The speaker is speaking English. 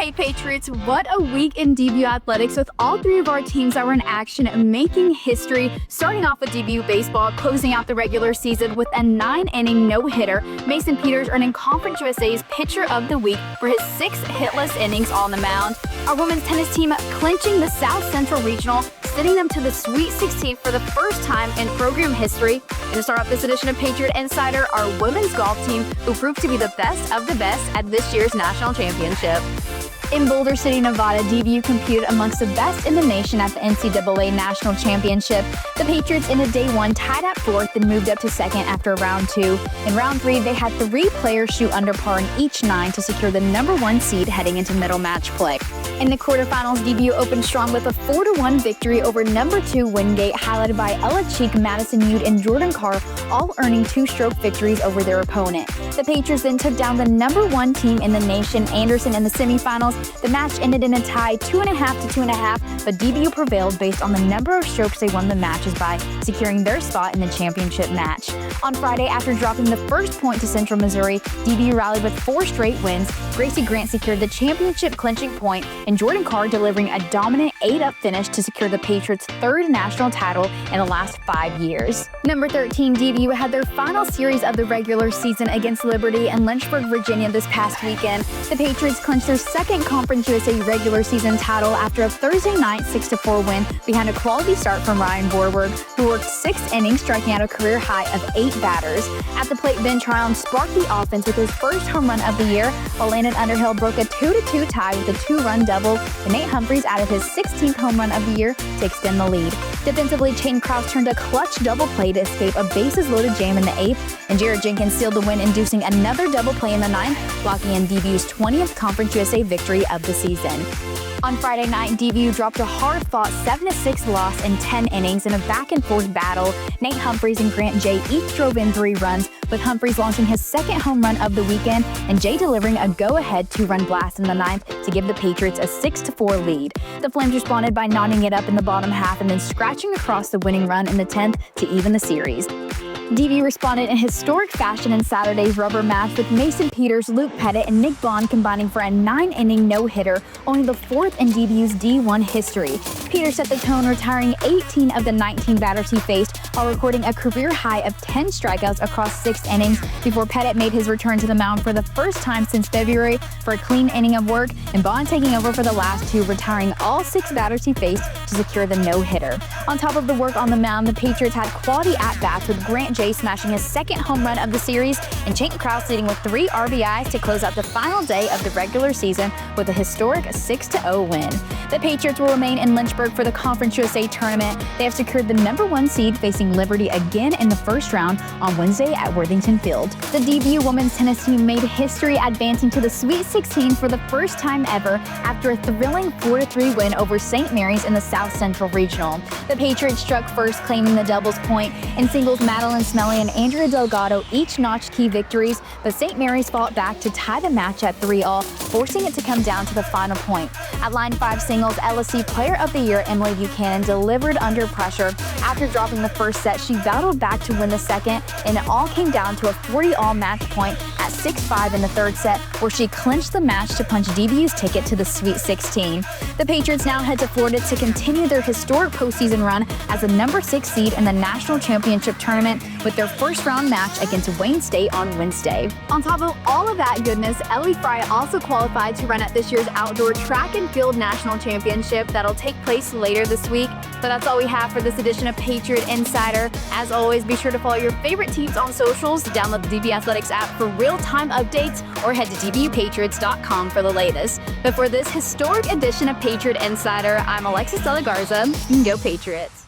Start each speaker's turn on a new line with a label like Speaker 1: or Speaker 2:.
Speaker 1: Hey Patriots, what a week in DBU athletics with all three of our teams that were in action making history. Starting off with DBU baseball, closing out the regular season with a 9-inning no-hitter. Mason Peters earning Conference USA's Pitcher of the Week for his 6 hitless innings on the mound. Our women's tennis team clinching the South Central Regional, sending them to the Sweet 16 for the first time in program history. And to start off this edition of Patriot Insider, our women's golf team, who proved to be the best of the best at this year's national championship. In Boulder City, Nevada, DBU competed amongst the best in the nation at the NCAA National Championship. The Patriots ended day 1 tied at 4th and moved up to 2nd after round 2. In round 3, they had 3 players shoot under par in each 9 to secure the #1 seed heading into middle match play. In the quarterfinals, DBU opened strong with a 4-1 victory over #2 Wingate, highlighted by Ella Cheek, Madison Yude, and Jordan Carr, all earning 2-stroke victories over their opponent. The Patriots then took down the #1 team in the nation, Anderson, in the semifinals. The match ended in a tie 2.5 to 2.5, but DBU prevailed based on the number of strokes they won the matches by, securing their spot in the championship match. On Friday, after dropping the first point to Central Missouri, DBU rallied with 4 straight wins. Gracie Grant secured the championship clinching point, and Jordan Carr delivering a dominant 8-up finish to secure the Patriots' 3rd national title in the last 5 years. Number 13, DBU had their final series of the regular season against Liberty in Lynchburg, Virginia this past weekend. The Patriots clinched their 2nd Conference USA regular season title after a Thursday night 6-4 win behind a quality start from Ryan Borberg, who worked 6 innings, striking out a career high of 8 batters. At the plate, Ben Tryon sparked the offense with his first home run of the year, while Landon Underhill broke a 2-2 tie with a 2-run double, and Nate Humphreys added his 16th home run of the year to extend the lead. Defensively, Chayton Krause turned a clutch double play to escape a bases-loaded jam in the 8th, and Jared Jenkins sealed the win, inducing another double play in the 9th, locking in DBU's 20th Conference USA victory of the season. On Friday night, DBU dropped a hard-fought 7-6 loss in 10 innings in a back-and-forth battle. Nate Humphreys and Grant Jay each drove in 3 runs, with Humphreys launching his 2nd home run of the weekend and Jay delivering a go-ahead 2-run blast in the 9th to give the Patriots a 6-4 lead. The Flames responded by knotting it up in the bottom half and then scratching across the winning run in the 10th to even the series. DBU responded in historic fashion in Saturday's rubber match, with Mason Peters, Luke Pettit, and Nick Bond combining for a 9-inning no-hitter, only the 4th in DBU's D1 history. Peters set the tone, retiring 18 of the 19 batters he faced, while recording a career high of 10 strikeouts across 6 innings before Pettit made his return to the mound for the first time since February for a clean inning of work, and Bond taking over for the last 2, retiring all 6 batters he faced to secure the no-hitter. On top of the work on the mound, the Patriots had quality at-bats, with Grant Jay smashing his 2nd home run of the series, and Chayton Krause leading with 3 RBIs to close out the final day of the regular season with a historic 6-0 win. The Patriots will remain in Lynchburg for the Conference USA tournament. They have secured the #1 seed, facing Liberty again in the first round on Wednesday at Worthington Field. The DBU women's tennis team made history, advancing to the Sweet 16 for the first time ever after a thrilling 4-3 win over St. Mary's in the South Central Regional. The Patriots struck first, claiming the doubles point. In singles, Madeline Smelly and Andrea Delgado each notched key victories, but St. Mary's fought back to tie the match at 3-all, forcing it to come down to the final point. At line 5 singles, LSC Player of the Year Emily Buchanan delivered under pressure. After dropping the first set, she battled back to win the second, and it all came down to a 40-all match point at 6-5 in the 3rd set, where she clinched the match to punch DBU's ticket to the Sweet 16. The Patriots now head to Florida to continue their historic postseason run as the #6 seed in the national championship tournament, with their first-round match against Wayne State on Wednesday. On top of all of that goodness, Ellie Fry also qualified to run at this year's Outdoor Track and Field National Championship that'll take place later this week. But that's all we have for this edition of Patriot Insider. As always, be sure to follow your favorite teams on socials, download the DB Athletics app for real-time updates, or head to dbupatriots.com for the latest. But for this historic edition of Patriot Insider, I'm Alexis De La Garza. Go Patriots!